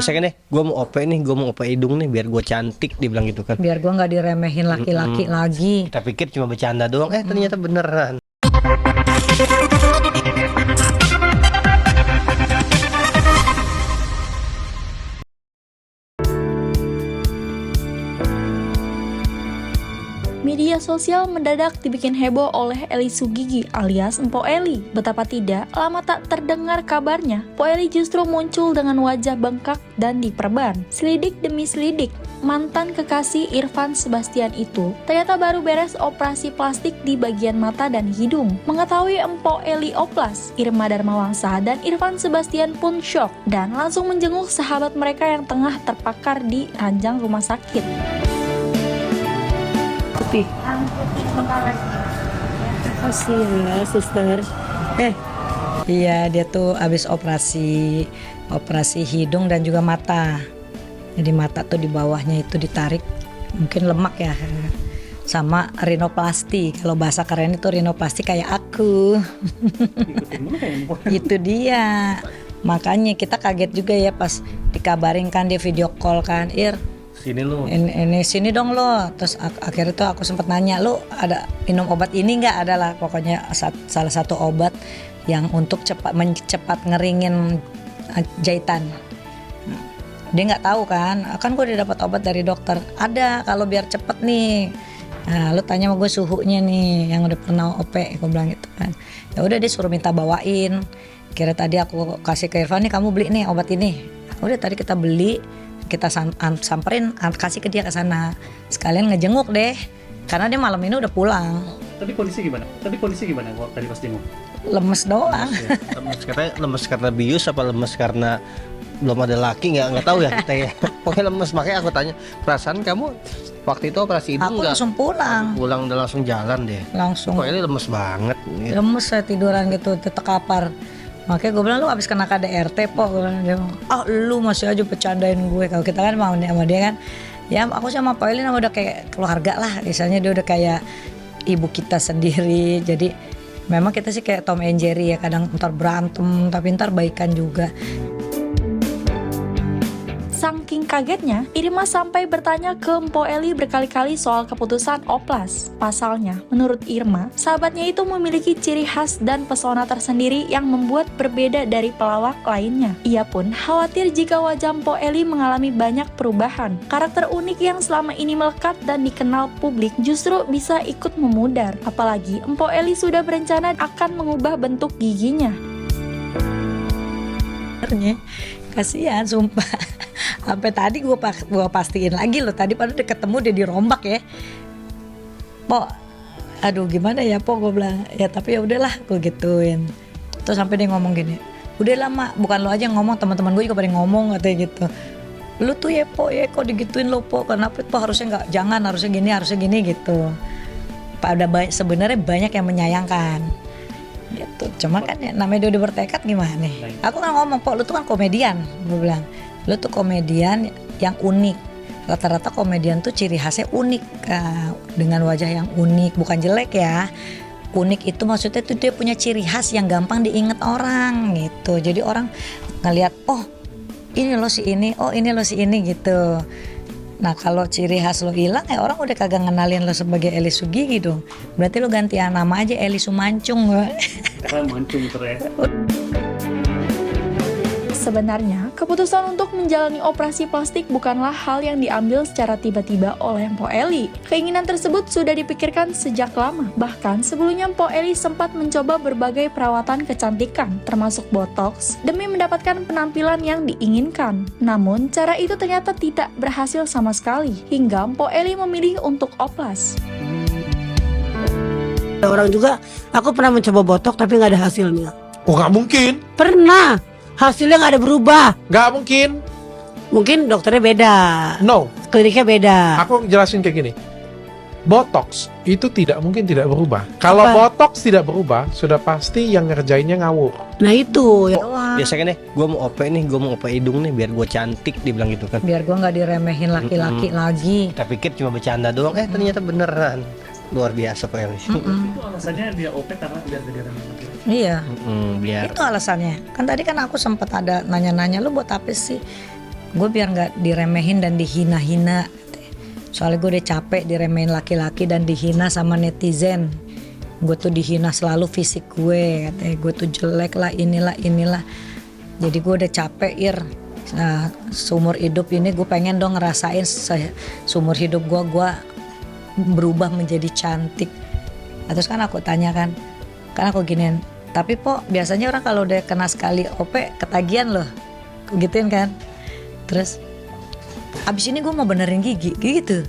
Misalkan deh, gue mau OP nih, gue mau OP hidung nih, biar gue cantik, dibilang gitu kan. Biar gua nggak diremehin laki-laki lagi. Kita pikir cuma bercanda doang, ternyata beneran. Media sosial mendadak dibikin heboh oleh Eli Sugigi alias Empo Eli. Betapa tidak, lama tak terdengar kabarnya, Po Eli justru muncul dengan wajah bengkak dan diperban. Selidik demi selidik, mantan kekasih Irfan Sebastian itu ternyata baru beres operasi plastik di bagian mata dan hidung. Mengetahui Empo Eli oplas, Irma Darmawangsa dan Irfan Sebastian pun syok dan langsung menjenguk sahabat mereka yang tengah terpakar di ranjang rumah sakit. Oh serius, suster? Iya, dia tuh abis operasi hidung dan juga mata. Jadi mata tuh di bawahnya itu ditarik, mungkin lemak ya, sama rinoplasti. Kalau bahasa keren itu rinoplasti kayak aku. Itu dia. Makanya kita kaget juga ya pas dikabarin kan, dia video call kan, Sini lu. ini sini dong lo. Terus akhirnya tuh aku sempat nanya, lo ada minum obat ini nggak? Ada lah, pokoknya salah satu obat yang untuk cepat ngeringin jahitan. Dia nggak tahu kan gue udah dapat obat dari dokter. Ada, kalau biar cepet nih. Nah, lu tanya sama gue suhunya nih yang udah pernah OP, gue bilang gitu kan. Ya udah, dia suruh minta bawain. Kira tadi aku kasih ke Irfan, nih kamu beli nih obat ini. Udah tadi kita beli. Kita samperin, kasih ke dia ke sana. Sekalian ngejenguk deh. Karena dia malam ini udah pulang. Tapi kondisi gimana kok tadi pas jenguk? Lemes doang. Lemes, katanya lemes karena bius apa lemes karena belum ada laki, nggak tahu ya kita ya. Pokoknya lemes, makanya aku tanya, perasaan kamu waktu itu operasi hidung Aku nggak? langsung pulang. Pulang dan langsung jalan deh. Langsung. Pokoknya lemes banget. Lemes, saya tiduran gitu, terkapar. Makanya gue bilang, lu abis kena KDRT po. Gue bilang, dia bilang, lu masih aja bercandain gue. Kalau kita kan sama dia kan, ya aku sama Pak Elin udah kayak keluarga lah. Misalnya dia udah kayak ibu kita sendiri. Jadi memang kita sih kayak Tom and Jerry ya, kadang ntar berantem tapi ntar baikan juga. Saking kagetnya, Irma sampai bertanya ke Empo Eli berkali-kali soal keputusan oplas. Pasalnya, menurut Irma, sahabatnya itu memiliki ciri khas dan pesona tersendiri yang membuat berbeda dari pelawak lainnya. Ia pun khawatir jika wajah Empo Eli mengalami banyak perubahan. Karakter unik yang selama ini melekat dan dikenal publik justru bisa ikut memudar. Apalagi Empo Eli sudah berencana akan mengubah bentuk giginya. Kasihan sumpah. Sampai tadi gue pastiin lagi loh, tadi pada udah ketemu dia dirombak ya. Po, aduh gimana ya Po, gue bilang. Ya tapi ya udahlah, gue gituin. Terus sampai dia ngomong gini, udah lama, bukan lo aja yang ngomong, teman-teman gue juga pada ngomong katanya gitu. Lu tuh ya Po, ya kok digituin lo Po, kenapa Po harusnya nggak, jangan, harusnya gini gitu. Sebenarnya banyak yang menyayangkan. Gitu. Cuma kan ya, namanya dia udah bertekad gimana nih. Aku kan ngomong, Po lu tuh kan komedian, gue bilang. Lu tuh komedian yang unik. Rata-rata komedian tuh ciri khasnya unik, dengan wajah yang unik, bukan jelek ya. Unik itu maksudnya tuh dia punya ciri khas yang gampang diinget orang gitu. Jadi orang ngelihat, oh ini lo si ini, oh ini lo si ini gitu. Nah kalau ciri khas lo hilang ya orang udah kagak ngenalin lo sebagai Eli Sugigi dong. Berarti lo gantian nama aja Eli Sumancung. Karena mancung terus. Sebenarnya, keputusan untuk menjalani operasi plastik bukanlah hal yang diambil secara tiba-tiba oleh Empo Eli. Keinginan tersebut sudah dipikirkan sejak lama. Bahkan sebelumnya Empo Eli sempat mencoba berbagai perawatan kecantikan, termasuk botox, demi mendapatkan penampilan yang diinginkan. Namun, cara itu ternyata tidak berhasil sama sekali, hingga Empo Eli memilih untuk oplas. Orang juga, aku pernah mencoba botok tapi nggak ada hasilnya. Oh nggak mungkin, Pernah, hasilnya nggak ada berubah. nggak mungkin. Mungkin dokternya beda, No, kliniknya beda. aku jelasin kayak gini. Botox itu tidak mungkin tidak berubah. Kalau Apa? botox tidak berubah, sudah pasti yang ngerjainnya ngawur. Nah itu ya. Biasanya deh, gue mau OP nih, gue mau OP hidung nih, biar gue cantik, dibilang gitu kan. Biar gua nggak diremehin laki-laki lagi. Kita pikir cuma bercanda doang, ternyata beneran. Luar biasa Pak Eli. Itu alasannya dia OP karena biar jadi remeh. Iya. Biar Itu alasannya. Kan tadi kan aku sempat ada nanya-nanya, lu buat apa sih? gue biar nggak diremehin dan dihina-hina. Soalnya gue udah capek diremehin laki-laki dan dihina sama netizen. Gue tuh dihina selalu fisik gue, katanya gue tuh jelek lah, inilah. Jadi gue udah capek Nah, seumur hidup ini gue pengen dong ngerasain seumur hidup gue berubah menjadi cantik. Terus kan aku tanya kan aku giniin, tapi po biasanya orang kalau udah kena sekali OP ketagihan loh, gituin kan. Terus abis ini gue mau benerin gigi gitu.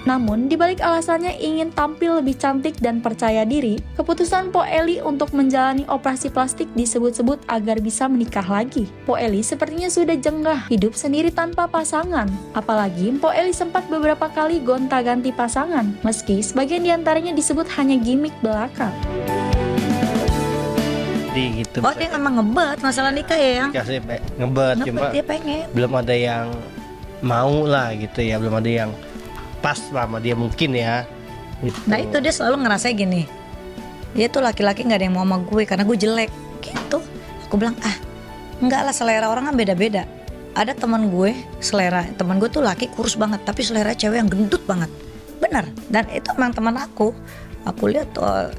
Namun, dibalik alasannya ingin tampil lebih cantik dan percaya diri, keputusan Po Eli untuk menjalani operasi plastik disebut-sebut agar bisa menikah lagi. Po Eli sepertinya sudah jengah hidup sendiri tanpa pasangan. Apalagi, Po Eli sempat beberapa kali gonta-ganti pasangan, meski sebagian diantaranya disebut hanya gimmick belaka. Di gitu. Oh dia emang ngebet masalah nikah ya yang? Kasih ngebet cuma Dia pengen. belum ada yang mau lah gitu ya, belum ada yang pas sama dia mungkin ya gitu. Nah itu dia selalu ngerasa gini, dia tuh laki-laki nggak ada yang mau sama gue karena gue jelek gitu. Aku bilang enggak lah, selera orang kan beda-beda. Ada teman gue, teman gue tuh laki kurus banget tapi selera cewek yang gendut banget, benar. Dan itu emang teman aku lihat tuh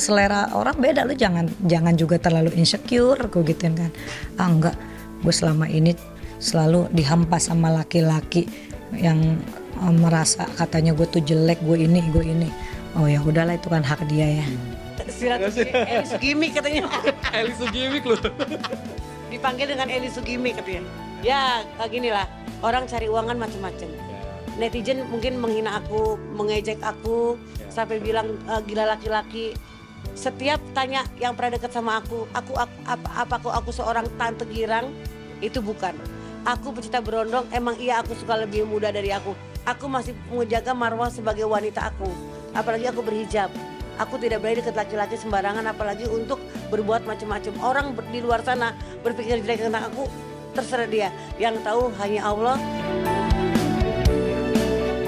selera orang beda. Lu jangan juga terlalu insecure, aku gituin kan. Enggak, gue selama ini selalu dihampas sama laki-laki yang merasa katanya gue tuh jelek, gue ini. Oh ya udahlah, itu kan hak dia ya. Eli Sugimi katanya. Eli Sugimik loh. Dipanggil dengan Eli Sugimi katanya. Ya kayak gini lah, orang cari uangan macam-macam. Netizen mungkin menghina aku, mengejek aku, sampai bilang gila laki-laki. Setiap tanya yang pernah dekat sama aku seorang tante girang? Itu bukan. Aku pecinta berondong, emang iya aku suka lebih muda dari aku. Aku masih menjaga marwah sebagai wanita aku. Apalagi aku berhijab. Aku tidak boleh dekat laki-laki sembarangan, apalagi untuk berbuat macam-macam. Orang di luar sana berpikir jelek tentang aku, terserah dia. Yang tahu hanya Allah.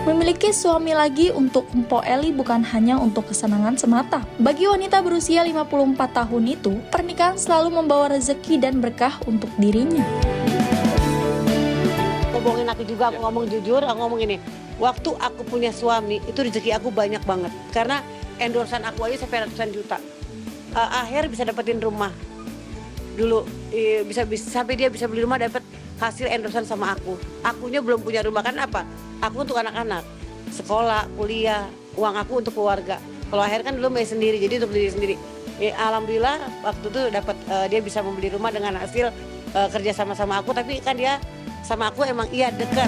Memiliki suami lagi untuk Po Eli bukan hanya untuk kesenangan semata. Bagi wanita berusia 54 tahun itu, pernikahan selalu membawa rezeki dan berkah untuk dirinya. Bohongin aku juga, aku ngomong jujur, aku ngomong gini. Waktu aku punya suami, itu rezeki aku banyak banget. Karena endorsan aku aja sampai ratusan juta. Akhir bisa dapetin rumah. Dulu bisa sampai dia bisa beli rumah, dapat hasil endorsan sama aku. Akunya belum punya rumah, kan apa? Aku untuk anak-anak, sekolah, kuliah, uang aku untuk keluarga. Kalau akhir kan dulu main sendiri, jadi untuk diri sendiri. Alhamdulillah waktu itu dapat dia bisa membeli rumah dengan hasil kerja sama aku, tapi kan dia sama aku emang iya dekat.